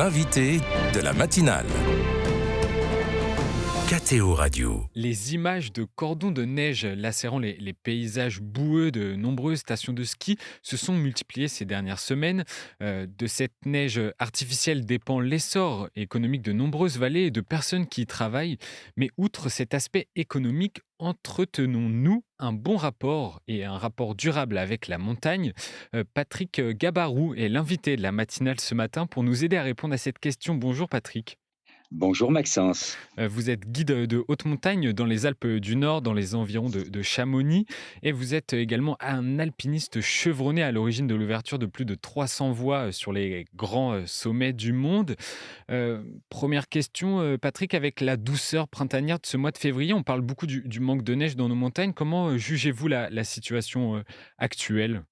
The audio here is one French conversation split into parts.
l'invité de la matinale. KTO Radio. Les images de cordons de neige lacérant les paysages boueux de nombreuses stations de ski se sont multipliées ces dernières semaines. De cette neige artificielle dépend l'essor économique de nombreuses vallées et de personnes qui y travaillent. Mais outre cet aspect économique, entretenons-nous un bon rapport et un rapport durable avec la montagne? Patrick Gabarou est l'invité de la matinale ce matin pour nous aider à répondre à cette question. Bonjour Patrick. Bonjour Maxence. Vous êtes guide de haute montagne dans les Alpes du Nord, dans les environs de Chamonix, et vous êtes également un alpiniste chevronné à l'origine de l'ouverture de plus de 300 voies sur les grands sommets du monde. Première question, Patrick, avec la douceur printanière de ce mois de février, on parle beaucoup du manque de neige dans nos montagnes. Comment jugez-vous la situation actuelle?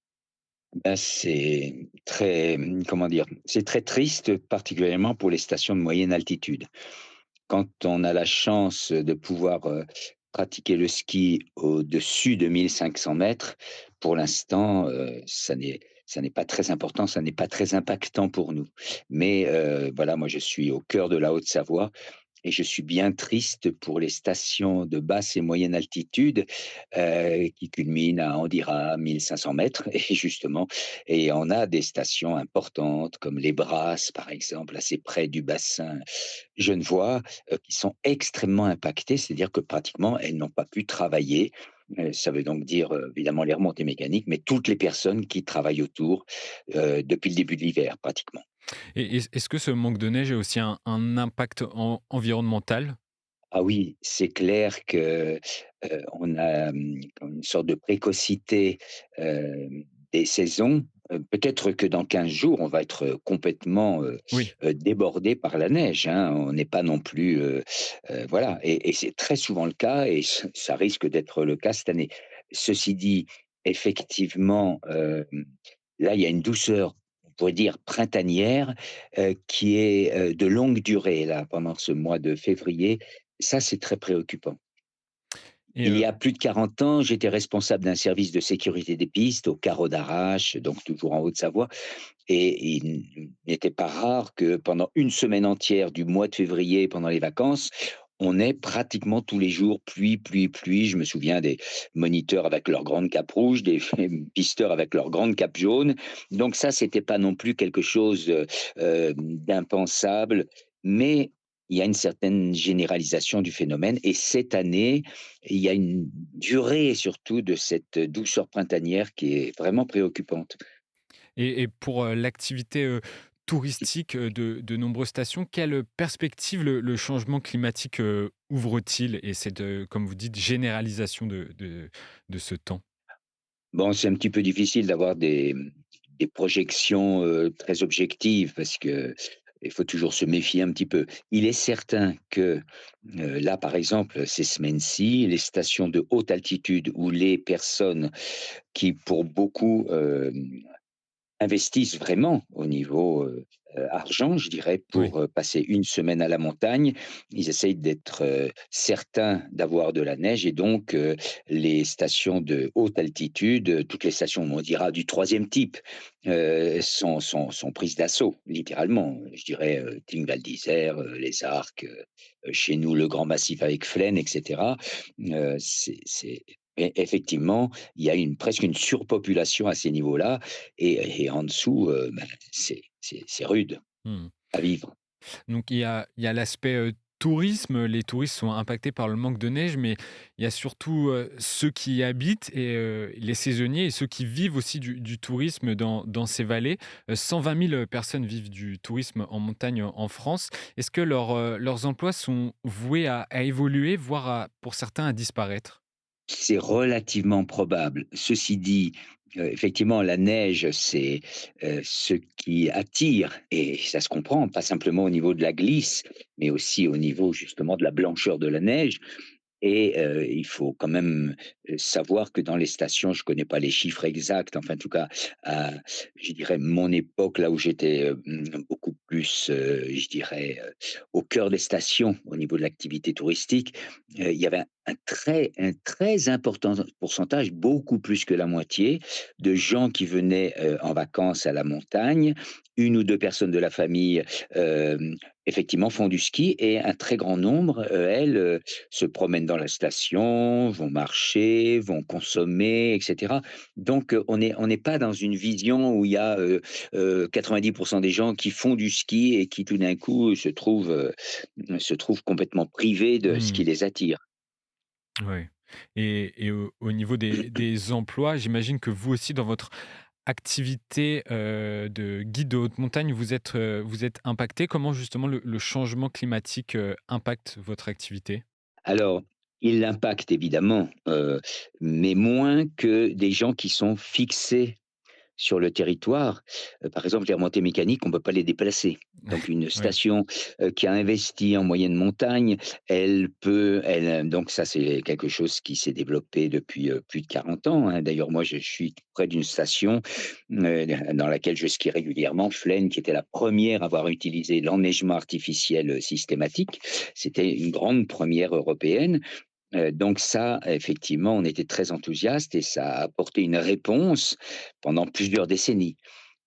C'est très, comment dire? C'est très triste, particulièrement pour les stations de moyenne altitude. Quand on a la chance de pouvoir, pratiquer le ski au-dessus de 1 500 mètres, pour l'instant, ça n'est pas très important, ça n'est pas très impactant pour nous. Mais, voilà, moi je suis au cœur de la Haute-Savoie et je suis bien triste pour les stations de basse et moyenne altitude, qui culminent à, on dira, 1 500 mètres et justement, et on a des stations importantes comme les Brasses, par exemple, assez près du bassin genevois, qui sont extrêmement impactées. C'est-à-dire que pratiquement, elles n'ont pas pu travailler. Ça veut donc dire, évidemment les remontées mécaniques, mais toutes les personnes qui travaillent autour, depuis le début de l'hiver pratiquement. Et est-ce que ce manque de neige a aussi un impact environnemental? Ah oui, c'est clair que, on a, comme une sorte de précocité, des saisons. Peut-être que dans 15 jours, on va être, complètement, Oui. débordés par la neige, hein. On n'est pas non plus, voilà, et c'est très souvent le cas et ça risque d'être le cas cette année. Ceci dit, effectivement, là, il y a une douceur, on pourrait dire printanière, qui est, de longue durée là, pendant ce mois de février. Ça, c'est très préoccupant. Et Il y a plus de 40 ans, j'étais responsable d'un service de sécurité des pistes au Carreau d'Arrache, donc toujours en Haute-Savoie, et il n'était pas rare que pendant une semaine entière du mois de février, pendant les vacances, on ait pratiquement tous les jours pluie, pluie, pluie. Je me souviens des moniteurs avec leurs grandes capes rouges, des pisteurs avec leurs grandes capes jaunes. Donc ça, c'était pas non plus quelque chose, d'impensable, mais il y a une certaine généralisation du phénomène et cette année, il y a une durée surtout de cette douceur printanière qui est vraiment préoccupante. pour, l'activité, touristique, de nombreuses stations, quelle perspective le changement climatique, ouvre-t-il et cette, comme vous dites, généralisation de ce temps? Bon, c'est un petit peu difficile d'avoir des projections, très objectives parce que il faut toujours se méfier un petit peu. Il est certain que, là, par exemple, ces semaines-ci, les stations de haute altitude où les personnes qui, pour beaucoup, investissent vraiment au niveau, argent, je dirais, Oui. pour, passer une semaine à la montagne. Ils essayent d'être, certains d'avoir de la neige et donc, les stations de haute altitude, toutes les stations, on dira du troisième type, sont prises d'assaut, littéralement. Je dirais, Tingval d'Isère, les Arcs, chez nous, le Grand Massif avec Flaine et cetera. C'est effectivement, il y a presque une surpopulation à ces niveaux-là et en dessous, c'est rude Mmh. à vivre. Donc il y a l'aspect, tourisme, les touristes sont impactés par le manque de neige, mais il y a surtout, ceux qui y habitent et les saisonniers et ceux qui vivent aussi du tourisme dans ces vallées. 120 000 personnes vivent du tourisme en montagne en France. Est-ce que leurs emplois sont voués à évoluer, voire pour certains à disparaître? C'est relativement probable. Ceci dit, effectivement, la neige, c'est, ce qui attire et ça se comprend, pas simplement au niveau de la glisse, mais aussi au niveau justement de la blancheur de la neige. Et il faut quand même, savoir que dans les stations, je connais pas les chiffres exacts, enfin en tout cas à, je dirais mon époque, là où j'étais, beaucoup plus, je dirais, au cœur des stations au niveau de l'activité touristique, il y avait un très important pourcentage, beaucoup plus que la moitié, de gens qui venaient, en vacances à la montagne. Une ou 2 personnes de la famille, effectivement font du ski et un très grand nombre, elles, se promènent dans la station, vont marcher, vont consommer et cetera. Donc, on n'est pas dans une vision où il y a, 90 des gens qui font du ski et qui tout d'un coup se trouvent complètement privés de ce Mmh. qui les attire. Ouais, et au niveau des emplois, j'imagine que vous aussi dans votre activité, de guide de haute montagne, vous êtes impacté. Comment justement le changement climatique, impacte votre activité? Alors, il l'impacte évidemment, mais moins que des gens qui sont fixés sur le territoire. Par exemple, les remontées mécaniques, on ne peut pas les déplacer. Donc une Ouais. station, qui a investi en moyenne montagne, donc ça, c'est quelque chose qui s'est développé depuis, plus de 40 ans, hein. D'ailleurs, moi, je suis près d'une station, dans laquelle je skie régulièrement, Flaine, qui était la première à avoir utilisé l'enneigement artificiel, systématique. C'était une grande première européenne. Donc ça, effectivement, on était très enthousiastes et ça a apporté une réponse pendant plusieurs décennies.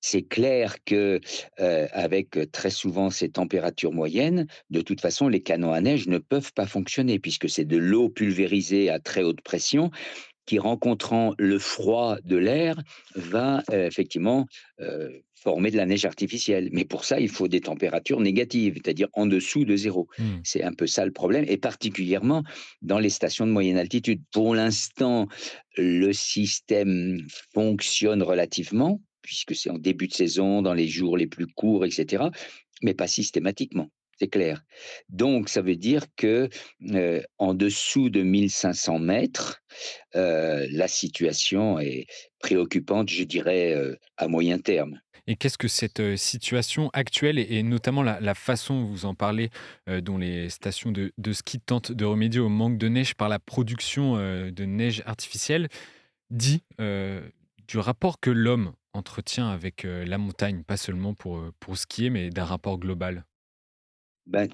C'est clair que, avec, très souvent ces températures moyennes, de toute façon, les canons à neige ne peuvent pas fonctionner puisque c'est de l'eau pulvérisée à très haute pression qui, rencontrant le froid de l'air, va, effectivement, former de la neige artificielle. Mais pour ça, il faut des températures négatives, c'est-à-dire en dessous de zéro. Mmh. C'est un peu ça le problème et particulièrement dans les stations de moyenne altitude. Pour l'instant, le système fonctionne relativement, puisque c'est en début de saison, dans les jours les plus courts et cetera, mais pas systématiquement, c'est clair. Donc ça veut dire que, en dessous de 1 500 mètres, la situation est préoccupante, je dirais, à moyen terme. Et qu'est-ce que cette, situation actuelle et notamment la façon dont vous en parlez, dont les stations de ski tentent de remédier au manque de neige par la production, de neige artificielle, dit, du rapport que l'homme entretient avec, la montagne? Pas seulement pour skier, mais d'un rapport global? Ben,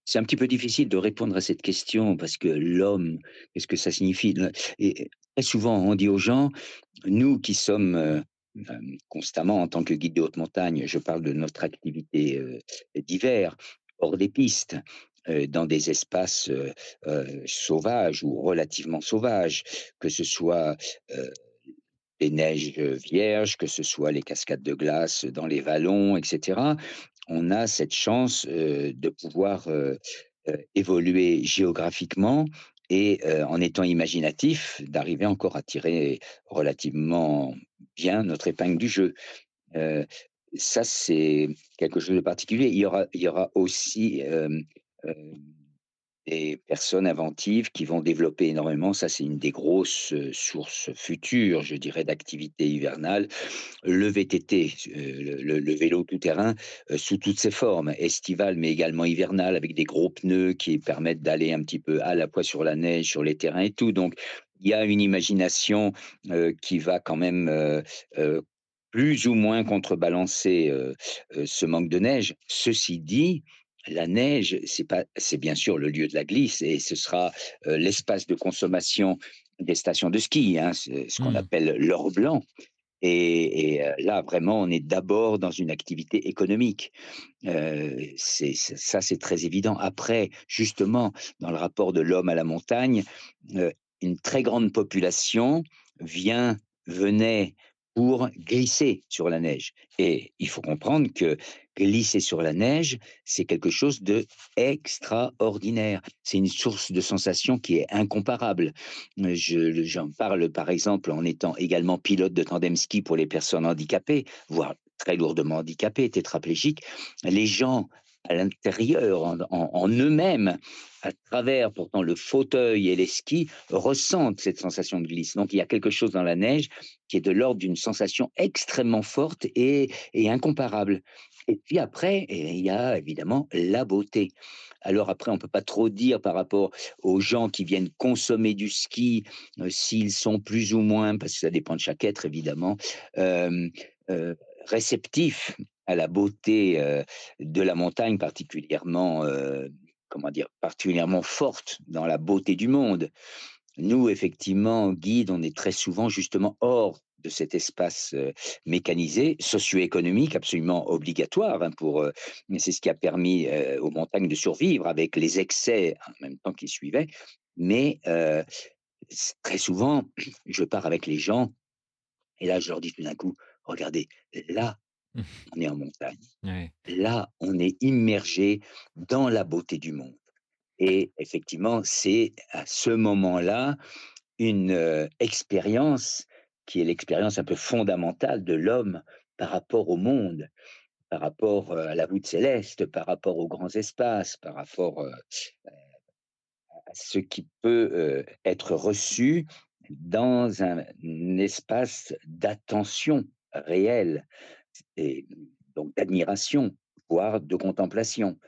c'est un petit peu difficile de répondre à cette question parce que l'homme, qu'est-ce que ça signifie? Et très souvent, on dit aux gens, nous qui sommes, constamment en tant que guide de haute montagne, je parle de notre activité, d'hiver, hors des pistes, dans des espaces, sauvages ou relativement sauvages, que ce soit, heu, les neiges, vierges, que ce soit les cascades de glace dans les vallons et cetera. On a cette chance, de pouvoir, évoluer géographiquement et en étant imaginatif, d'arriver encore à tirer relativement bien notre épingle du jeu. Heu, Ça, c'est quelque chose de particulier. Il y aura aussi, des personnes inventives qui vont développer énormément. Ça, c'est une des grosses, sources futures, je dirais, d'activité hivernale. Le VTT, le vélo tout-terrain, sous toutes ses formes, estival, mais également hivernal, avec des gros pneus qui permettent d'aller un petit peu à la fois sur la neige, sur les terrains et tout. Donc il y a une imagination, qui va quand même, plus ou moins contrebalancer, ce manque de neige. Ceci dit, la neige, c'est bien sûr le lieu de la glisse et ce sera, l'espace de consommation des stations de ski, hein, c'est ce qu'on Mmh. appelle l'or blanc. Là, vraiment, on est d'abord dans une activité économique. C'est très évident. Après, justement, dans le rapport de l'homme à la montagne, une très grande population venait pour glisser sur la neige et il faut comprendre que glisser sur la neige, c'est quelque chose d'extraordinaire. C'est une source de sensation qui est incomparable. J'en parle, par exemple, en étant également pilote de tandem ski pour les personnes handicapées, voire très lourdement handicapées, tétraplégiques. Les gens à l'intérieur, en eux-mêmes, à travers pourtant le fauteuil et les skis, ressentent cette sensation de glisse. Donc il y a quelque chose dans la neige qui est de l'ordre d'une sensation extrêmement forte et incomparable. Et puis après, il y a évidemment la beauté. Alors après, on ne peut pas trop dire par rapport aux gens qui viennent consommer du ski, s'ils sont plus ou moins, parce que ça dépend de chaque être évidemment, hem, réceptifs à la beauté, de la montagne, particulièrement, comment dire, particulièrement forte dans la beauté du monde. Nous, effectivement, guides, on est très souvent justement hors de cet espace mécanisé, socio-économique, absolument obligatoire mais c'est ce qui a permis aux montagnes de survivre avec les excès en même temps qui suivaient. Mais très souvent, je pars avec les gens et là, je leur dis tout d'un coup, regardez, là, on est en montagne. Ouais. Là, on est immergé dans la beauté du monde. Et effectivement, c'est à ce moment-là une expérience qui est l'expérience un peu fondamentale de l'homme par rapport au monde, par rapport à la voûte céleste, par rapport aux grands espaces, par rapport à ce qui peut être reçu dans un espace d'attention réelle et donc d'admiration, voire de contemplation.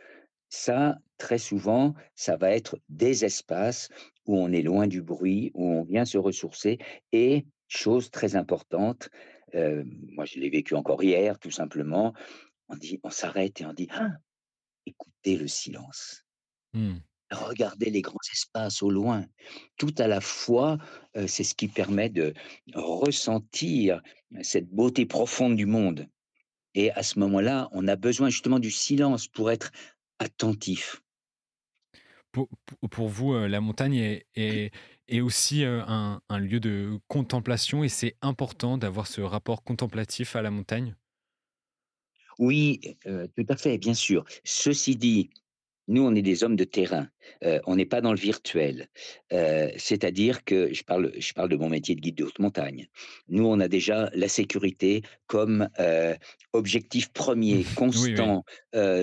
Ça, très souvent, ça va être des espaces où on est loin du bruit, où on vient se ressourcer et chose très importante, moi je l'ai vécu encore hier tout simplement, on s'arrête et on dit: «Ah! Écoutez le silence, Mmh. regardez les grands espaces au loin». Tout à la fois, c'est ce qui permet de ressentir cette beauté profonde du monde et à ce moment-là, on a besoin justement du silence pour être attentif. Pour vous, la montagne est aussi, un lieu de contemplation et c'est important d'avoir ce rapport contemplatif à la montagne? Oui, tout à fait, bien sûr. Ceci dit, nous, on est des hommes de terrain, on n'est pas dans le virtuel. C'est-à-dire que je parle de mon métier de guide de haute montagne. Nous, on a déjà la sécurité comme, objectif premier, Oui, oui. constant,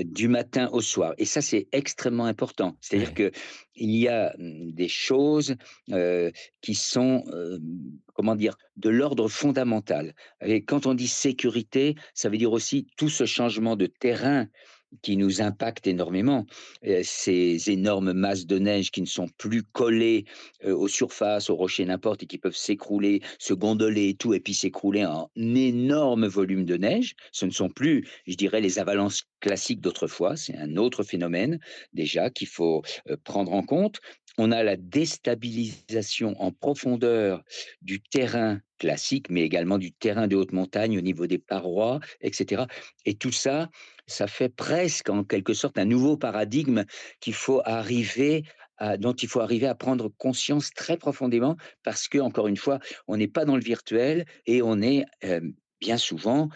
du matin au soir et ça, c'est extrêmement important. C'est-à-dire Ouais. qu'il y a, des choses, qui sont, comment dire? De l'ordre fondamental et quand on dit sécurité, ça veut dire aussi tout ce changement de terrain qui nous impacte énormément. Ces énormes masses de neige qui ne sont plus collées, aux surfaces, aux rochers, n'importe et qui peuvent s'écrouler, se gondoler et tout et puis s'écrouler en énorme volume de neige. Ce ne sont plus, je dirais, les avalanches classiques d'autrefois, c'est un autre phénomène déjà qu'il faut, prendre en compte. On a la déstabilisation en profondeur du terrain classique, mais également du terrain de haute montagne au niveau des parois et cetera et tout ça, ça fait presque en quelque sorte un nouveau paradigme dont il faut arriver à prendre conscience très profondément parce que encore une fois, on n'est pas dans le virtuel et on est, bien souvent,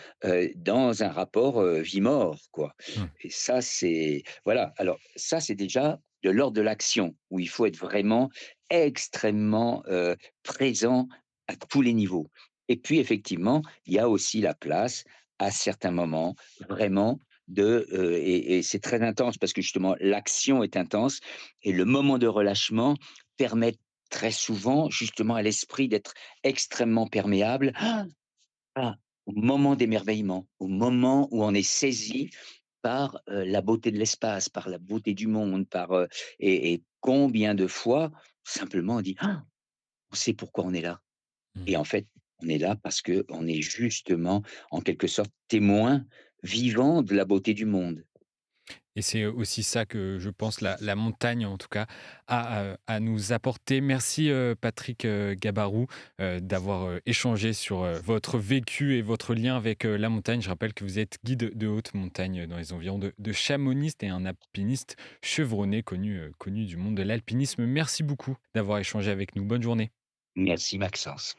dans un rapport, vie-mort, quoi Mmh. et ça, c'est voilà, alors ça, c'est déjà de l'ordre de l'action où il faut être vraiment extrêmement, présent à tous les niveaux et puis effectivement, il y a aussi la place à certains moments vraiment et c'est très intense parce que justement l'action est intense et le moment de relâchement permet très souvent justement à l'esprit d'être extrêmement perméable ah, au moment d'émerveillement, au moment où on est saisi par, la beauté de l'espace, par la beauté du monde, et combien de fois simplement on dit: «Ah, on sait pourquoi on est là» Mmh. et en fait, on est là parce que on est justement en quelque sorte témoin vivant de la beauté du monde. Et c'est aussi ça que je pense la montagne, en tout cas, a à nous apporter. Merci, Patrick, Gabarou, d'avoir, échangé sur, votre vécu et votre lien avec, la montagne. Je rappelle que vous êtes guide de haute montagne dans les environs de Chamonix et un alpiniste chevronné connu du monde de l'alpinisme. Merci beaucoup d'avoir échangé avec nous. Bonne journée. Merci Maxence.